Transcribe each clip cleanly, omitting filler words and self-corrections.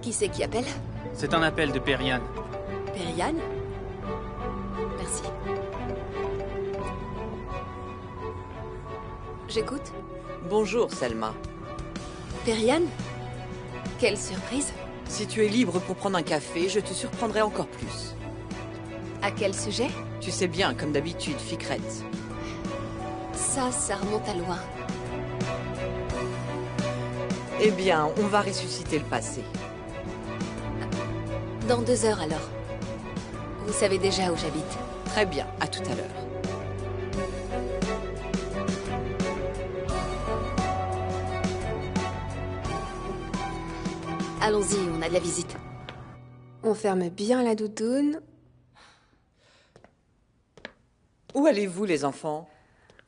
Qui c'est qui appelle? C'est un appel de Periane. Periane? Merci. J'écoute. Bonjour, Selma. Periane? Quelle surprise. Si tu es libre pour prendre un café, je te surprendrai encore plus. À quel sujet? Tu sais bien, comme d'habitude, ficrette. Ça remonte à loin. Eh bien, on va ressusciter le passé. Dans 2 heures alors. Vous savez déjà où j'habite. Très bien, à tout à l'heure. Allons-y, on a de la visite. On ferme bien la doudoune. Où allez-vous, les enfants?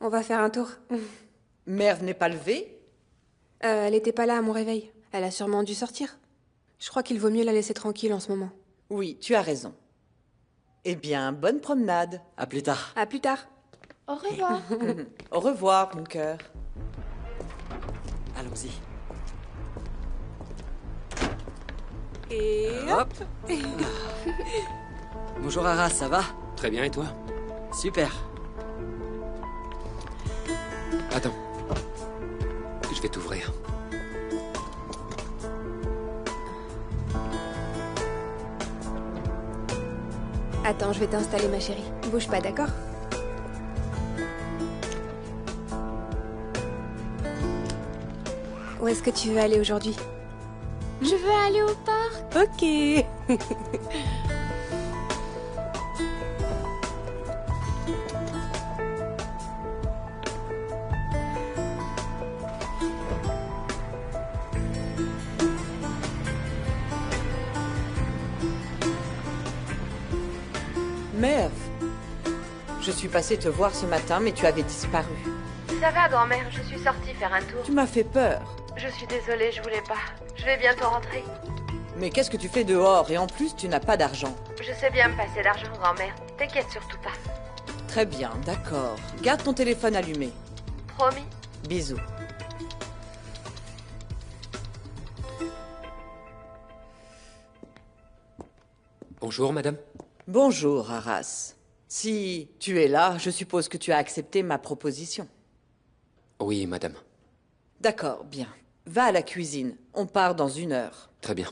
On va faire un tour. Merve n'est pas levée? Elle était pas là à mon réveil. Elle a sûrement dû sortir. Je crois qu'il vaut mieux la laisser tranquille en ce moment. Oui, tu as raison. Eh bien, bonne promenade. À plus tard. À plus tard. Au revoir. Au revoir, mon cœur. Allons-y. Et Hop. Bonjour Ara, ça va? Très bien, et toi? Super. Attends. Je vais t'ouvrir. Attends, je vais t'installer, ma chérie. Bouge pas, d'accord? Où est-ce que tu veux aller aujourd'hui? Je veux aller au parc. Ok. Merve, je suis passée te voir ce matin, mais tu avais disparu. Ça va, grand-mère, je suis sortie faire un tour. Tu m'as fait peur. Je suis désolée, je voulais pas. Je vais bientôt rentrer. Mais qu'est-ce que tu fais dehors? Et en plus, tu n'as pas d'argent. Je sais bien me passer d'argent, grand-mère. T'inquiète surtout pas. Très bien, d'accord. Garde ton téléphone allumé. Promis. Bisous. Bonjour, madame. Bonjour, Arras. Si tu es là, je suppose que tu as accepté ma proposition. Oui, madame. D'accord, bien. Va à la cuisine. On part dans 1 heure. Très bien.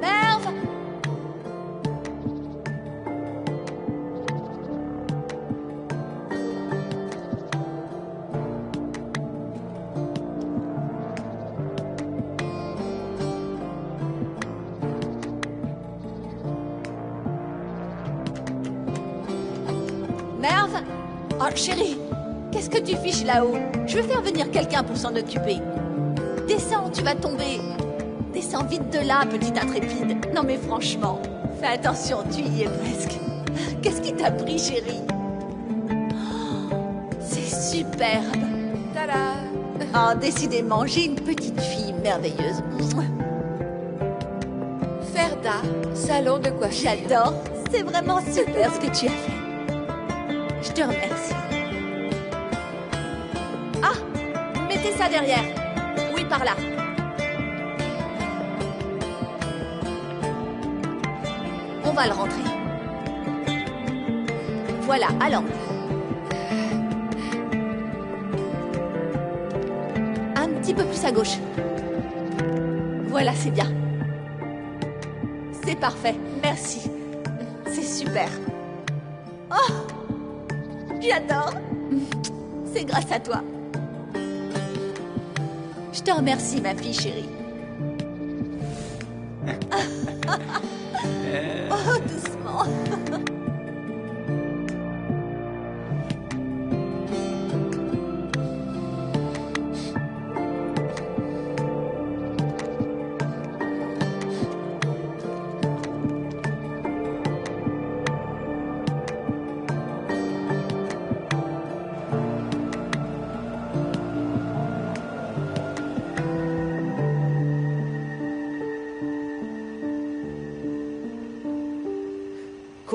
Merve! Merve? Oh, chérie, qu'est-ce que tu fiches là-haut? Je vais faire venir quelqu'un pour s'en occuper. Descends, tu vas tomber. Descends vite de là, petite intrépide. Non mais franchement, fais attention, tu y es presque. Qu'est-ce qui t'a pris, chérie? Oh, c'est superbe. Tada! Oh, décidément, j'ai une petite fille merveilleuse. Ferda, salon de coiffure. J'adore. C'est vraiment super ce que tu as fait. Je te remercie. Ah, mettez ça derrière. Oui, par là. On va le rentrer. Voilà, alors. Un petit peu plus à gauche. Voilà, c'est bien. C'est parfait, merci. C'est super. Oh, j'adore. C'est grâce à toi. Je te remercie, ma fille chérie. Oh, doucement.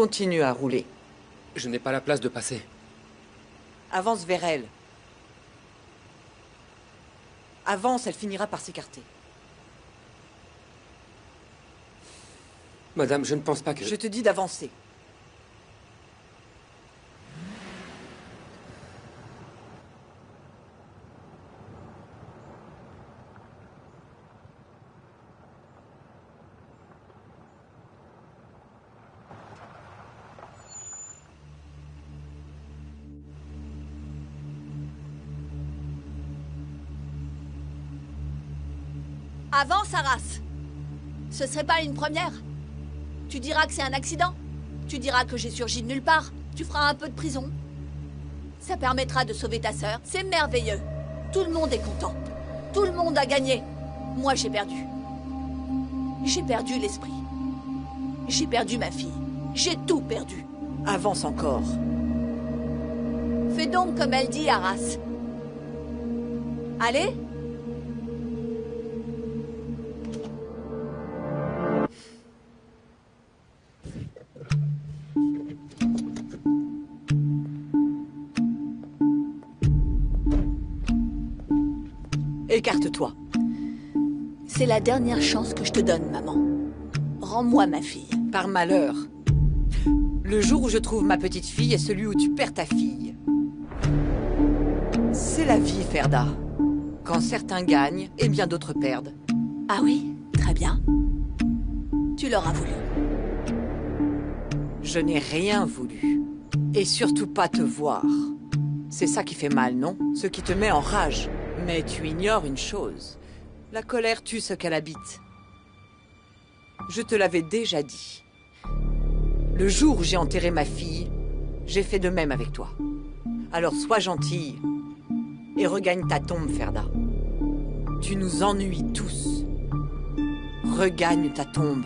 Continue à rouler. Je n'ai pas la place de passer. Avance vers elle. Avance, elle finira par s'écarter. Madame, je ne pense pas que... Je te dis d'avancer. Avance, Arras. Ce serait pas une première? Tu diras que c'est un accident. Tu diras que j'ai surgi de nulle part. Tu feras un peu de prison. Ça permettra de sauver ta sœur. C'est merveilleux. Tout le monde est content. Tout le monde a gagné. Moi, j'ai perdu. J'ai perdu l'esprit. J'ai perdu ma fille. J'ai tout perdu. Avance encore. Fais donc comme elle dit, Arras. Allez. Écarte-toi. C'est la dernière chance que je te donne, maman. Rends-moi ma fille. Par malheur. Le jour où je trouve ma petite fille est celui où tu perds ta fille. C'est la vie, Ferda. Quand certains gagnent et bien d'autres perdent. Ah oui, très bien. Tu l'auras voulu. Je n'ai rien voulu. Et surtout pas te voir. C'est ça qui fait mal, non? Ce qui te met en rage. Mais tu ignores une chose. La colère tue ce qu'elle habite. Je te l'avais déjà dit. Le jour où j'ai enterré ma fille, j'ai fait de même avec toi. Alors sois gentille et regagne ta tombe, Ferda. Tu nous ennuies tous. Regagne ta tombe.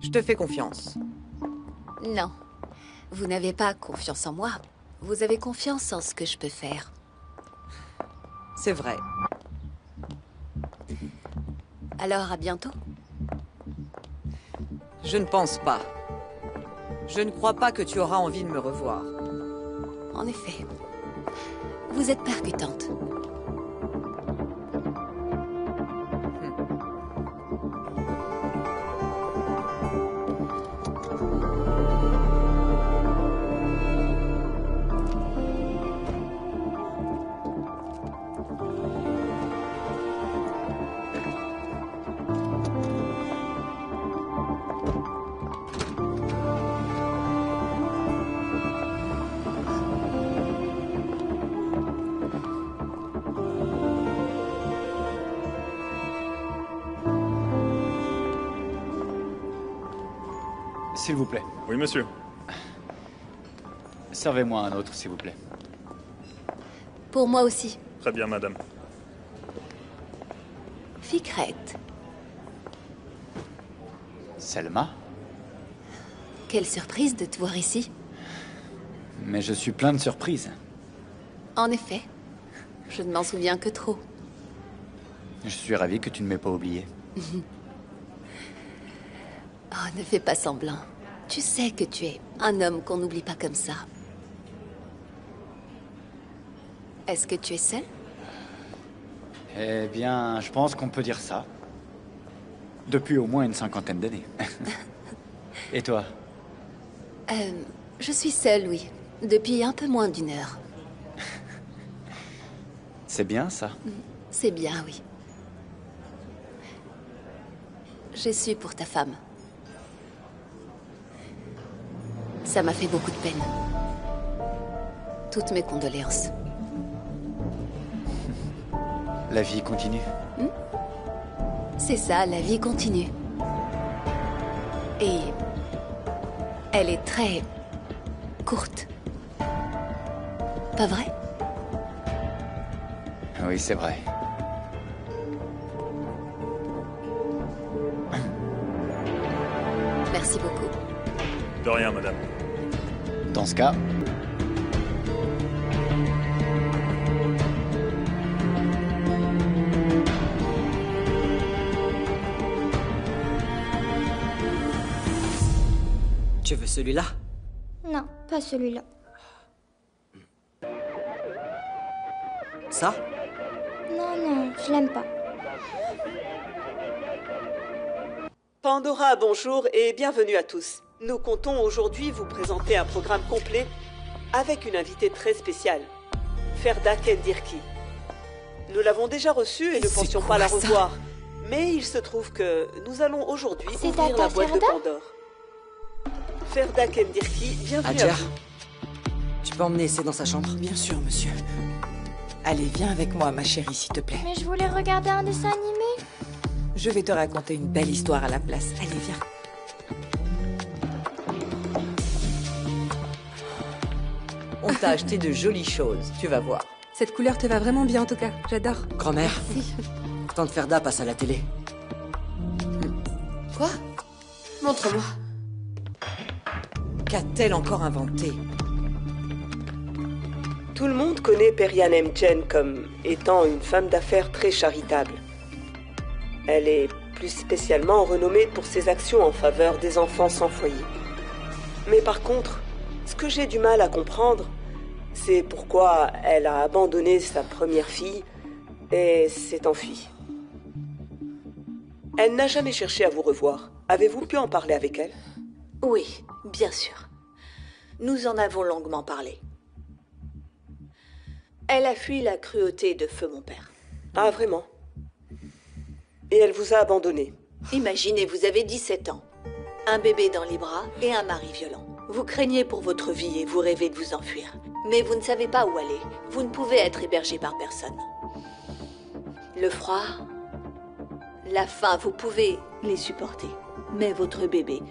Je te fais confiance. Non. Vous n'avez pas confiance en moi. Vous avez confiance en ce que je peux faire. C'est vrai. Alors, à bientôt. Je ne pense pas. Je ne crois pas que tu auras envie de me revoir. En effet. Vous êtes percutante. S'il vous plaît. Oui, monsieur. Servez-moi un autre, s'il vous plaît. Pour moi aussi. Très bien, madame. Ficrette. Selma? Quelle surprise de te voir ici. Mais je suis plein de surprises. En effet. Je ne m'en souviens que trop. Je suis ravi que tu ne m'aies pas oublié. Oh, ne fais pas semblant. Tu sais que tu es un homme qu'on n'oublie pas comme ça. Est-ce que tu es seul? Eh bien, je pense qu'on peut dire ça. Depuis au moins une 50aine d'années. Et toi? Je suis seule, oui. Depuis un peu moins d'1 heure. C'est bien, ça. C'est bien, oui. J'ai su pour ta femme. Ça m'a fait beaucoup de peine. Toutes mes condoléances. La vie continue. C'est ça, la vie continue. Et elle est très courte. Pas vrai? Oui, c'est vrai. Merci beaucoup. De rien, madame. Dans ce cas, Tu veux celui-là? Non, pas celui-là. Ça? Non, non, je l'aime pas. Pandora, bonjour et bienvenue à tous. Nous comptons aujourd'hui vous présenter un programme complet avec une invitée très spéciale, Ferda Kendirki. Nous l'avons déjà reçue et ne pensions pas la revoir. Mais il se trouve que nous allons aujourd'hui ouvrir la boîte de Pandore. Ferda Kendirki, bienvenue à Adja, vous. tu peux emmener essai dans sa chambre? Bien sûr, monsieur. Allez, viens avec moi, ma chérie, s'il te plaît. Mais je voulais regarder un dessin animé. Je vais te raconter une belle histoire à la place. Allez, viens. On t'a acheté de jolies choses, tu vas voir. Cette couleur te va vraiment bien en tout cas. J'adore. Grand-mère, tante Ferda passe à la télé. Quoi? Montre-moi. Qu'a-t-elle encore inventé? Tout le monde connaît Perihan Emjen comme étant une femme d'affaires très charitable. Elle est plus spécialement renommée pour ses actions en faveur des enfants sans foyer. Mais par contre, ce que j'ai du mal à comprendre, c'est pourquoi elle a abandonné sa première fille et s'est enfuie. Elle n'a jamais cherché à vous revoir. Avez-vous pu en parler avec elle? Oui, bien sûr. Nous en avons longuement parlé. Elle a fui la cruauté de feu mon père. Ah, vraiment? Et elle vous a abandonné? Imaginez, vous avez 17 ans, un bébé dans les bras et un mari violent. Vous craignez pour votre vie et vous rêvez de vous enfuir. Mais vous ne savez pas où aller. Vous ne pouvez être hébergé par personne. Le froid, la faim, vous pouvez les supporter. Mais votre bébé,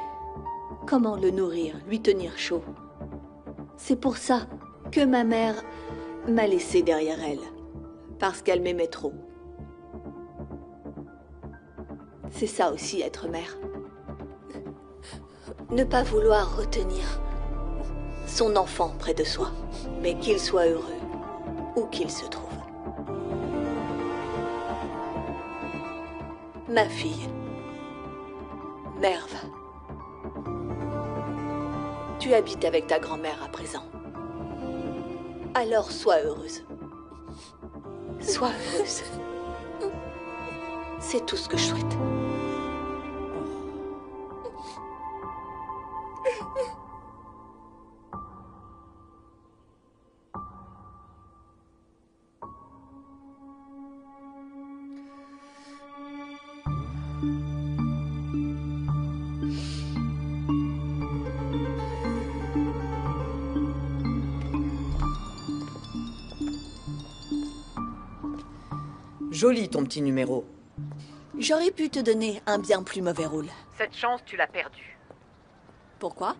comment le nourrir, lui tenir chaud? C'est pour ça que ma mère m'a laissé derrière elle. Parce qu'elle m'aimait trop. C'est ça aussi être mère. Ne pas vouloir retenir son enfant près de soi, mais qu'il soit heureux où qu'il se trouve. Ma fille, Merve, tu habites avec ta grand-mère à présent. Alors sois heureuse. Sois heureuse. C'est tout ce que je souhaite. Joli ton petit numéro. J'aurais pu te donner un bien plus mauvais rôle. Cette chance, tu l'as perdue. Pourquoi?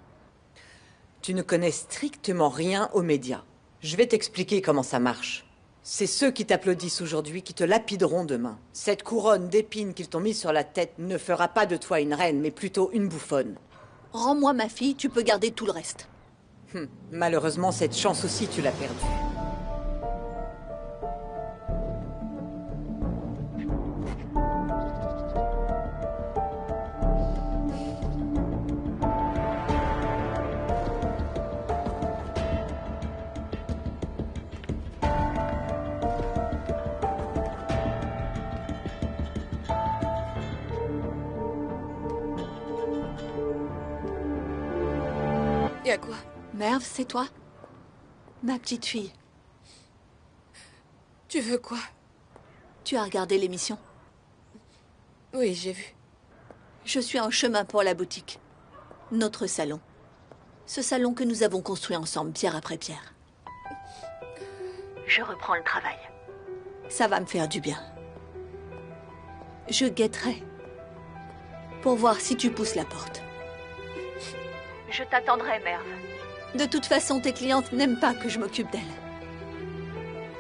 Tu ne connais strictement rien aux médias. Je vais t'expliquer comment ça marche. C'est ceux qui t'applaudissent aujourd'hui qui te lapideront demain. Cette couronne d'épines qu'ils t'ont mise sur la tête ne fera pas de toi une reine, mais plutôt une bouffonne. Rends-moi ma fille, tu peux garder tout le reste. Malheureusement, cette chance aussi, tu l'as perdue. Y a quoi? Merve, c'est toi? Ma petite fille. Tu veux quoi? Tu as regardé l'émission? Oui, j'ai vu. Je suis en chemin pour la boutique. Notre salon. Ce salon que nous avons construit ensemble, pierre après pierre. Je reprends le travail. Ça va me faire du bien. Je guetterai pour voir si tu pousses la porte. Je t'attendrai, Merve. De toute façon, tes clientes n'aiment pas que je m'occupe d'elles.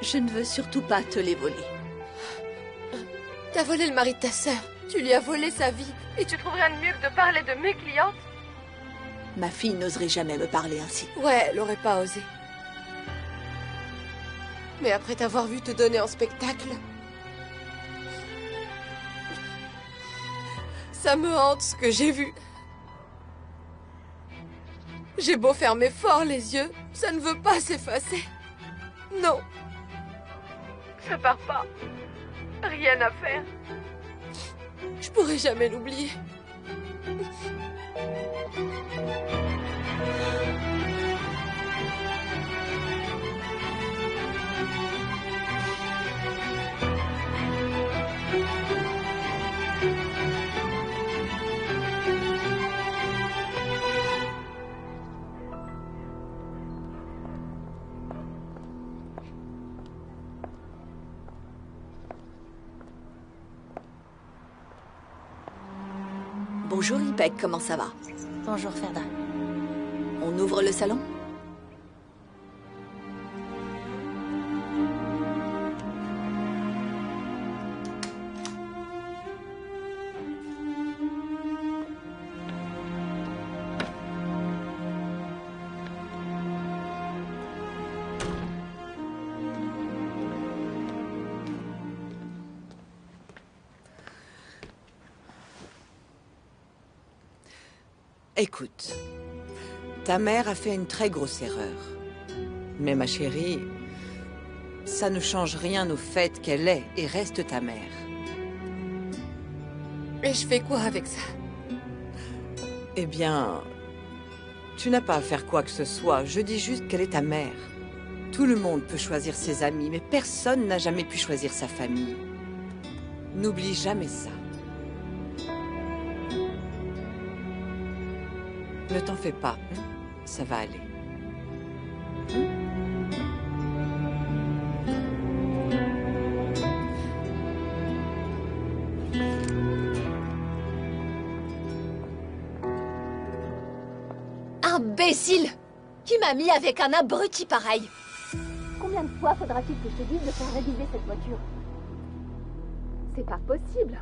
Je ne veux surtout pas te les voler. T'as volé le mari de ta sœur. Tu lui as volé sa vie. Et tu trouves rien de mieux que de parler de mes clientes? Ma fille n'oserait jamais me parler ainsi. Ouais, elle aurait pas osé. Mais après t'avoir vu te donner en spectacle... Ça me hante ce que j'ai vu. J'ai beau fermer fort les yeux, ça ne veut pas s'effacer. Non. Ça part pas. Rien à faire. Je pourrai jamais l'oublier. Bonjour Ipek, comment ça va? Bonjour Ferda. On ouvre le salon? Écoute, ta mère a fait une très grosse erreur. Mais ma chérie, ça ne change rien au fait qu'elle est et reste ta mère. Et je fais quoi avec ça? Eh bien, tu n'as pas à faire quoi que ce soit. Je dis juste qu'elle est ta mère. Tout le monde peut choisir ses amis, mais personne n'a jamais pu choisir sa famille. N'oublie jamais ça. Ne t'en fais pas, hein? Ça va aller. Imbécile! Qui m'a mis avec un abruti pareil? Combien de fois faudra-t-il que je te dise de faire réviser cette voiture? C'est pas possible.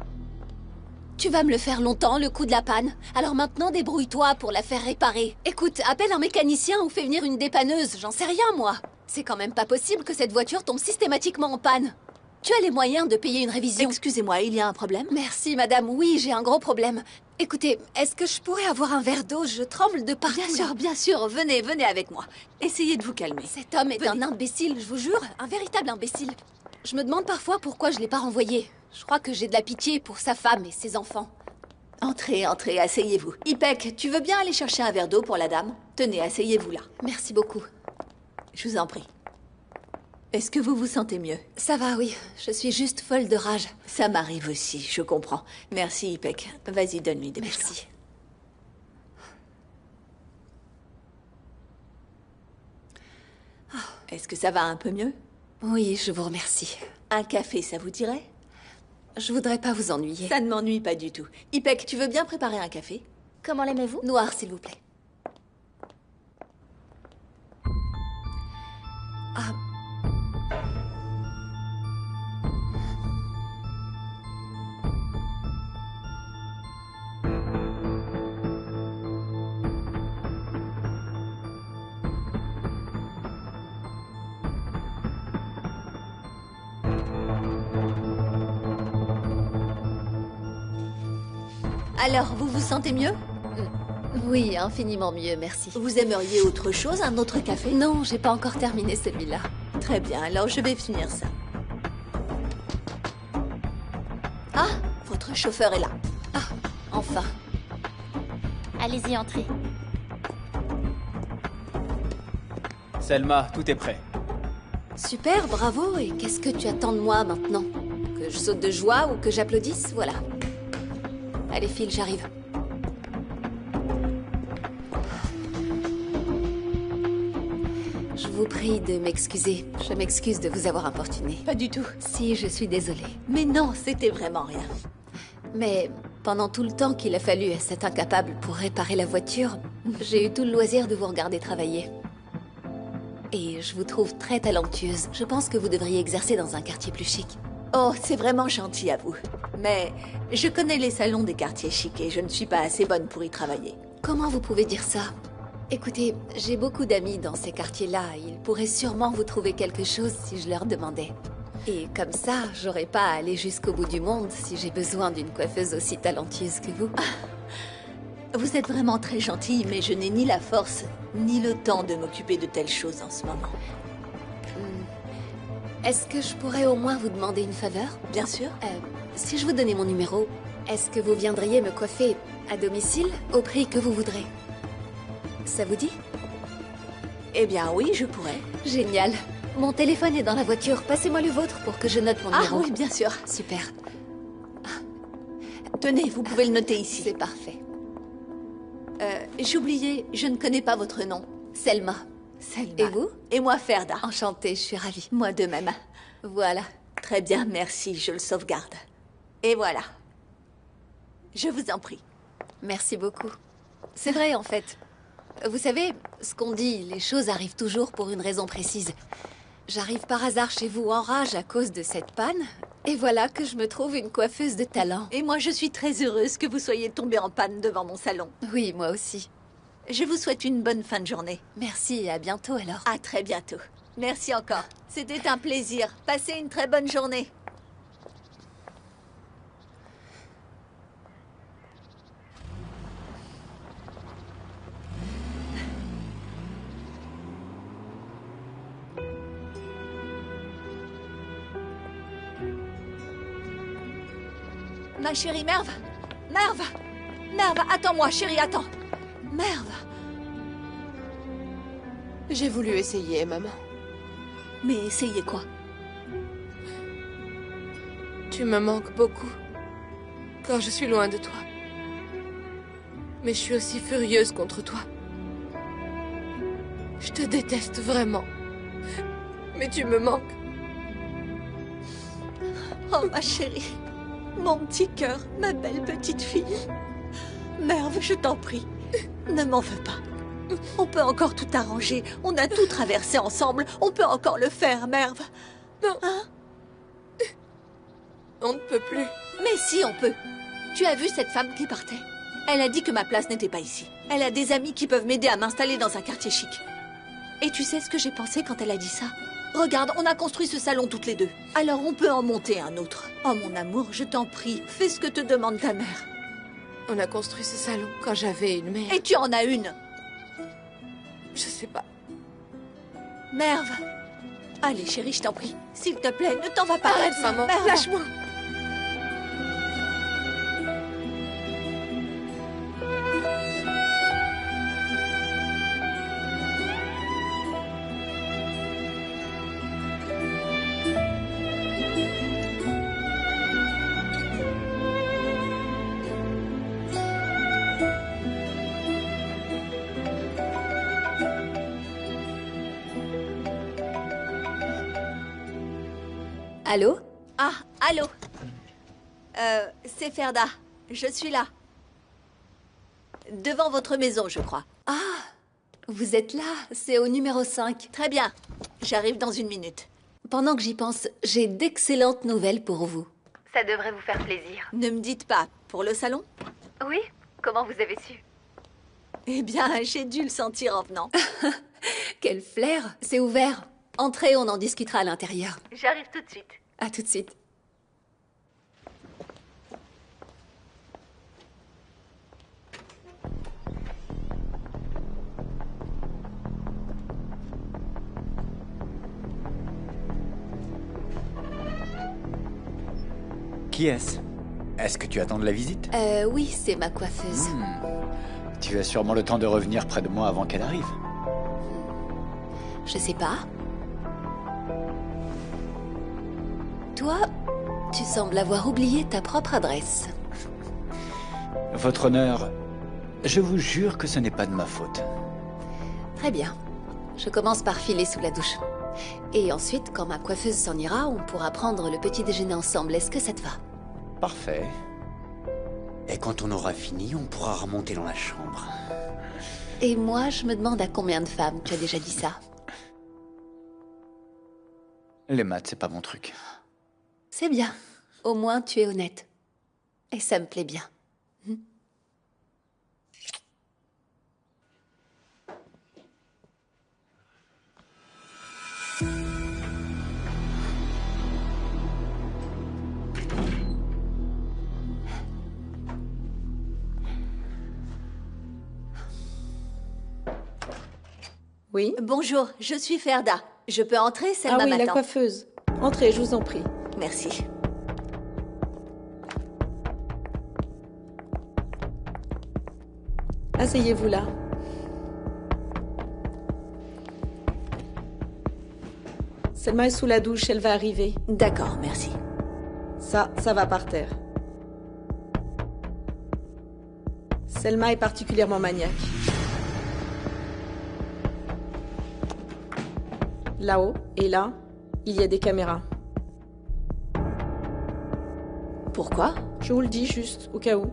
Tu vas me le faire longtemps, le coup de la panne. Alors maintenant, débrouille-toi pour la faire réparer. Écoute, appelle un mécanicien ou fais venir une dépanneuse, j'en sais rien, moi. C'est quand même pas possible que cette voiture tombe systématiquement en panne. Tu as les moyens de payer une révision. Excusez-moi, il y a un problème? Merci, madame. Oui, j'ai un gros problème. Écoutez, est-ce que je pourrais avoir un verre d'eau? Je tremble de partout. Bien sûr. Venez avec moi. Essayez de vous calmer. Cet homme est un imbécile, je vous jure. Un véritable imbécile. Je me demande parfois pourquoi je l'ai pas renvoyé. Je crois que j'ai de la pitié pour sa femme et ses enfants. Entrez, asseyez-vous. Ipek, tu veux bien aller chercher un verre d'eau pour la dame? Tenez, asseyez-vous là. Merci beaucoup. Je vous en prie. Est-ce que vous vous sentez mieux? Ça va, oui. Je suis juste folle de rage. Ça m'arrive aussi, je comprends. Merci, Ipek. Vas-y, donne-lui des Merci. Est-ce que ça va un peu mieux? Oui, je vous remercie. Un café, ça vous dirait? Je voudrais pas vous ennuyer. Ça ne m'ennuie pas du tout. Ipek, tu veux bien préparer un café? Comment l'aimez-vous? Noir, s'il vous plaît. Ah. Alors, vous vous sentez mieux? Oui, infiniment mieux, merci. Vous aimeriez autre chose, un autre café? Non, j'ai pas encore terminé celui-là. Très bien, alors je vais finir ça. Ah, votre chauffeur est là. Ah, enfin. Allez-y, entrez. Selma, tout est prêt. Super, bravo. Et qu'est-ce que tu attends de moi maintenant? Que je saute de joie ou que j'applaudisse? Voilà. Allez, file, j'arrive. Je vous prie de m'excuser. Je m'excuse de vous avoir importuné. Pas du tout. Si, je suis désolée. Mais non, c'était vraiment rien. Mais pendant tout le temps qu'il a fallu à cet incapable pour réparer la voiture, j'ai eu tout le loisir de vous regarder travailler. Et je vous trouve très talentueuse. Je pense que vous devriez exercer dans un quartier plus chic. Oh, c'est vraiment gentil à vous. Mais je connais les salons des quartiers chics et je ne suis pas assez bonne pour y travailler. Comment vous pouvez dire ça? Écoutez, j'ai beaucoup d'amis dans ces quartiers-là. Ils pourraient sûrement vous trouver quelque chose si je leur demandais. Et comme ça, j'aurais pas à aller jusqu'au bout du monde si j'ai besoin d'une coiffeuse aussi talentueuse que vous. Vous êtes vraiment très gentil, mais je n'ai ni la force, ni le temps de m'occuper de telles choses en ce moment. Est-ce que je pourrais au moins vous demander une faveur? Bien sûr. Si je vous donnais mon numéro, est-ce que vous viendriez me coiffer à domicile au prix que vous voudrez? Ça vous dit? Eh bien oui, je pourrais. Génial. Mon téléphone est dans la voiture. Passez-moi le vôtre pour que je note mon numéro. Ah oui, bien sûr. Super. Tenez, vous pouvez le noter ici. C'est parfait. J'ai oublié, je ne connais pas votre nom. Selma. Selma. Et vous? Et moi, Ferda. Enchantée, je suis ravie. Moi de même. Voilà. Très bien, merci, je le sauvegarde. Et voilà. Je vous en prie. Merci beaucoup. C'est vrai, en fait. Vous savez, ce qu'on dit, les choses arrivent toujours pour une raison précise. J'arrive par hasard chez vous en rage à cause de cette panne, et voilà que je me trouve une coiffeuse de talent. Et moi, je suis très heureuse que vous soyez tombée en panne devant mon salon. Oui, moi aussi. Je vous souhaite une bonne fin de journée. Merci, à bientôt alors. À très bientôt. Merci encore. C'était un plaisir. Passez une très bonne journée. Ma chérie Merve. Merve. Merve, attends-moi, chérie, attends. Merve. J'ai voulu essayer, maman. Mais essayez quoi? Tu me manques beaucoup quand je suis loin de toi. Mais je suis aussi furieuse contre toi. Je te déteste vraiment. Mais tu me manques. Oh, ma chérie. Mon petit cœur, ma belle petite fille. Merve, je t'en prie, ne m'en veux pas. On peut encore tout arranger. On a tout traversé ensemble. On peut encore le faire, Merve. Non. Hein? On ne peut plus. Mais si, on peut. Tu as vu cette femme qui partait? Elle a dit que ma place n'était pas ici. Elle a des amis qui peuvent m'aider à m'installer dans un quartier chic. Et tu sais ce que j'ai pensé quand elle a dit ça? Regarde, on a construit ce salon toutes les deux. Alors on peut en monter un autre. Oh mon amour, je t'en prie, fais ce que te demande ta mère. On a construit ce salon quand j'avais une mère. Et tu en as une? Je sais pas. Merve. Allez chérie, je t'en prie. S'il te plaît, ne t'en va pas. Arrête, maman, Merve. lâche-moi. Allô? Ah, allô. C'est Ferda. Je suis là. Devant votre maison, je crois. Ah, vous êtes là, c'est au numéro 5. Très bien. J'arrive dans une minute. Pendant que j'y pense, j'ai d'excellentes nouvelles pour vous. Ça devrait vous faire plaisir. Ne me dites pas. Pour le salon? Oui? Comment vous avez su? Eh bien, j'ai dû le sentir en venant. Quel flair! C'est ouvert. Entrez, on en discutera à l'intérieur. J'arrive tout de suite. À tout de suite. Qui est-ce? Est-ce que tu attends de la visite? Oui, c'est ma coiffeuse. Tu as sûrement le temps de revenir près de moi avant qu'elle arrive. Je sais pas. Toi, tu sembles avoir oublié ta propre adresse. Votre honneur, je vous jure que ce n'est pas de ma faute. Très bien. Je commence par filer sous la douche. Et ensuite, quand ma coiffeuse s'en ira, on pourra prendre le petit déjeuner ensemble. Est-ce que ça te va? Parfait. Et quand on aura fini, on pourra remonter dans la chambre. Et moi, je me demande à combien de femmes tu as déjà dit ça. Les maths, c'est pas mon truc. C'est bien. Au moins, tu es honnête. Et ça me plaît bien. Oui? Bonjour, je suis Ferda. Je peux entrer, Selma Ah oui, m'attend. la coiffeuse. Entrez, je vous en prie. Merci. Asseyez-vous là. Selma est sous la douche, elle va arriver. D'accord, merci. Ça va par terre. Selma est particulièrement maniaque. Là-haut et là, il y a des caméras. Pourquoi? Je vous le dis juste, au cas où.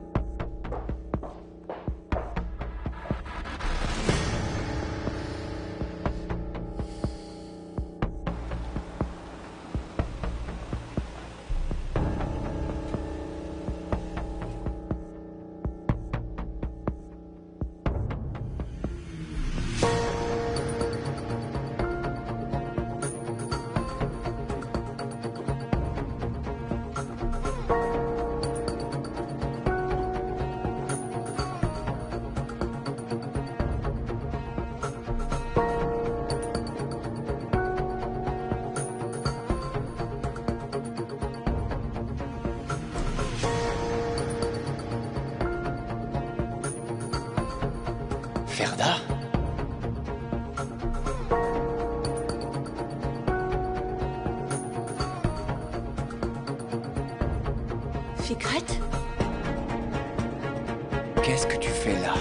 Ferda? Ficrette? Qu'est-ce que tu fais là?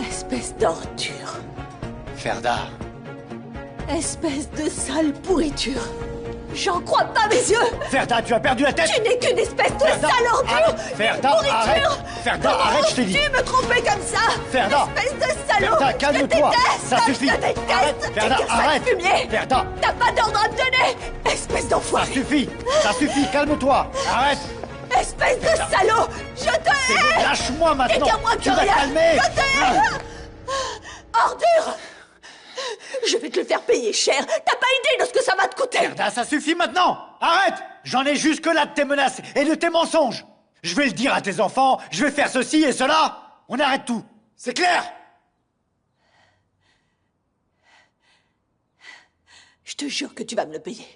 Espèce d'ordure. Ferda? Espèce de sale pourriture. J'en crois pas mes yeux. Ferda, tu as perdu la tête? Tu n'es qu'une espèce de Ferda, sale ordure. Ferda, pourriture. arrête. Ferda, Comment arrête, je t'ai dit. oses-tu me tromper comme ça? Ferda. Espèce de salaud. Ferda, calme-toi. Ça suffit. Je te déteste. Arrête, Ferda, T'es qu'un sale arrête. fumier. Ferda. T'as pas d'ordre à me donner. Espèce Ça d'enfoiré. suffit. Ça suffit, calme-toi. Arrête. Espèce de salaud. Je te hais. Lâche-moi maintenant. T'es qu'un moins que Tu vas rien. calmer. Je te hais. Ordure. Je vais te le faire payer cher. T'as pas idée de ce que ça va te coûter. Ferda, ça suffit maintenant. Arrête. J'en ai jusque-là de tes menaces et de tes mensonges. Je vais le dire à tes enfants, je vais faire ceci et cela. On arrête tout. C'est clair? Je te jure que tu vas me le payer.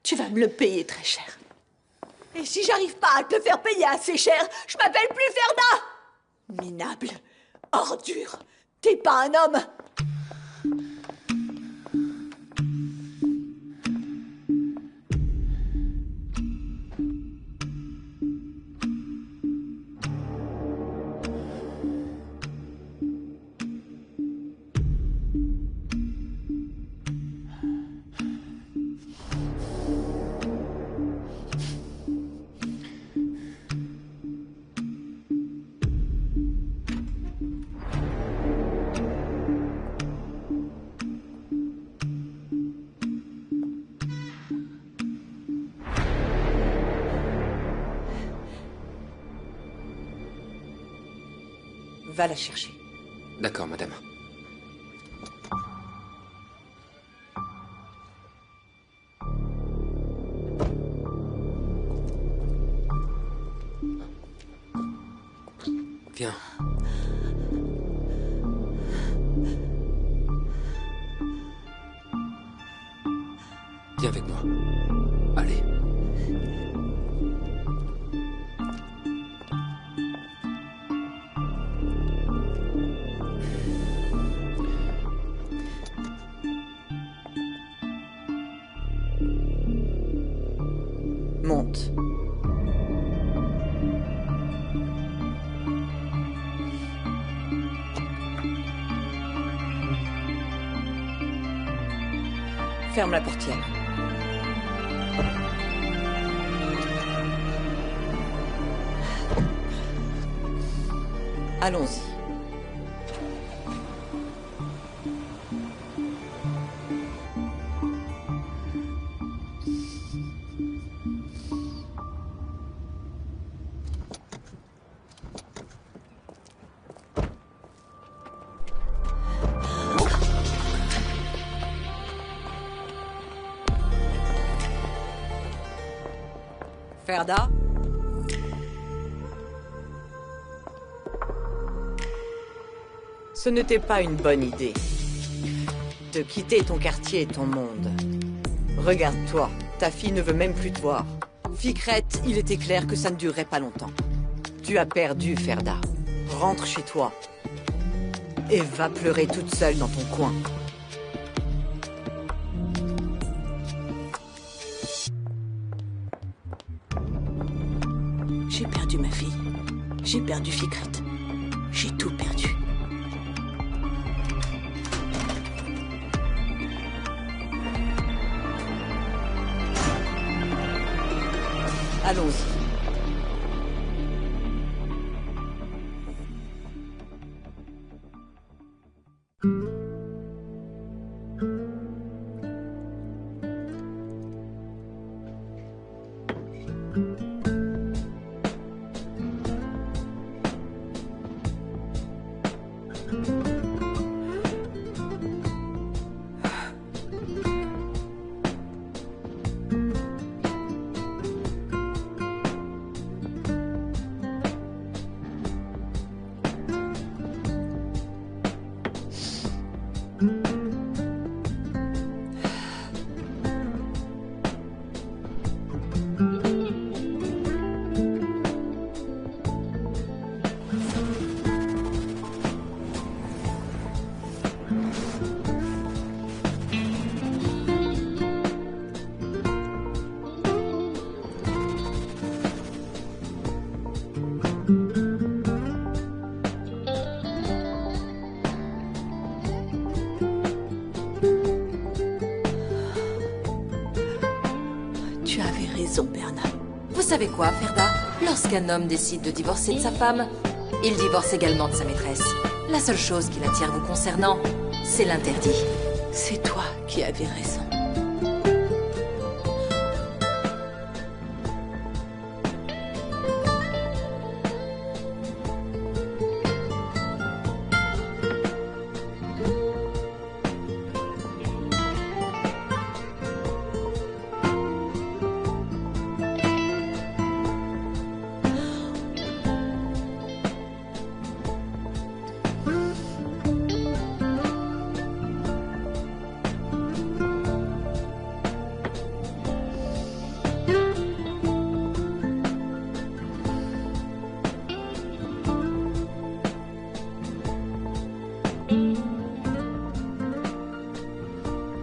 Tu vas me le payer très cher. Et si j'arrive pas à te le faire payer assez cher, je m'appelle plus Ferda. Minable. Ordure. T'es pas un homme. Va la chercher. D'accord, madame. Viens. Viens avec moi. Allez. Monte. Ferme la portière. Allons-y. Ferda? Ce n'était pas une bonne idée. De quitter ton quartier et ton monde. Regarde-toi, ta fille ne veut même plus te voir. Ficrette, il était clair que ça ne durerait pas longtemps. Tu as perdu, Ferda. Rentre chez toi. Et va pleurer toute seule dans ton coin. J'ai perdu ma fille. J'ai perdu Ficrette. J'ai tout perdu. Allons-y. Vous savez quoi, Ferda? Lorsqu'un homme décide de divorcer de sa femme, il divorce également de sa maîtresse. La seule chose qui l'attire vous concernant, c'est l'interdit. C'est toi qui avais raison.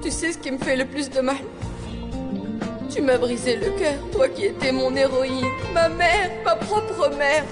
Tu sais ce qui me fait le plus de mal? Tu m'as brisé le cœur, toi qui étais mon héroïne, ma mère, ma propre mère.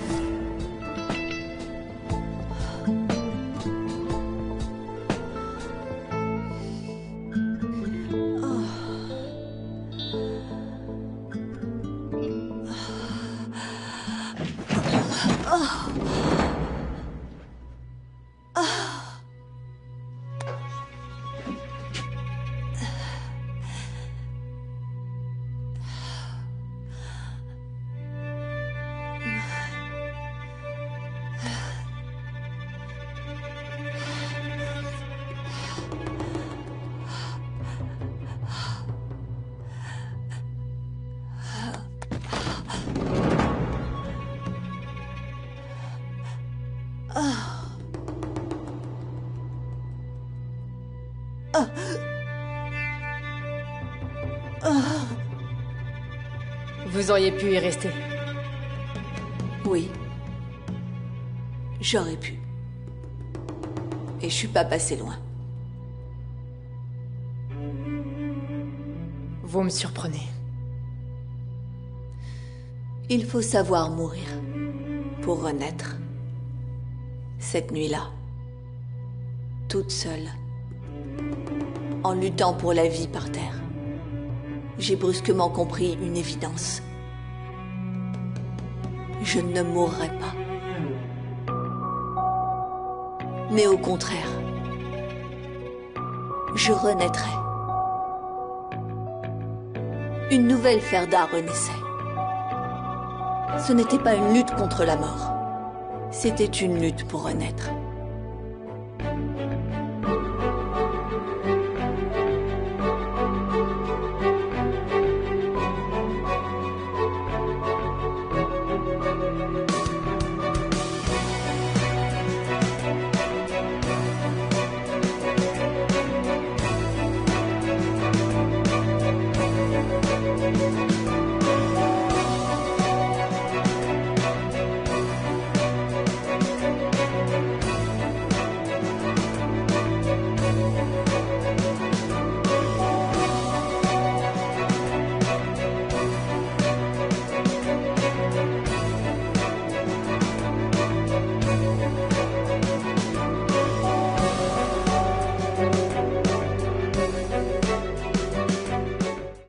Vous auriez pu y rester. Oui. J'aurais pu. Et je suis pas passé loin. Vous me surprenez. Il faut savoir mourir pour renaître. Cette nuit-là, toute seule, en luttant pour la vie par terre, j'ai brusquement compris une évidence. Je ne mourrai pas. Mais au contraire, je renaîtrai. Une nouvelle Ferda renaissait. Ce n'était pas une lutte contre la mort. C'était une lutte pour renaître.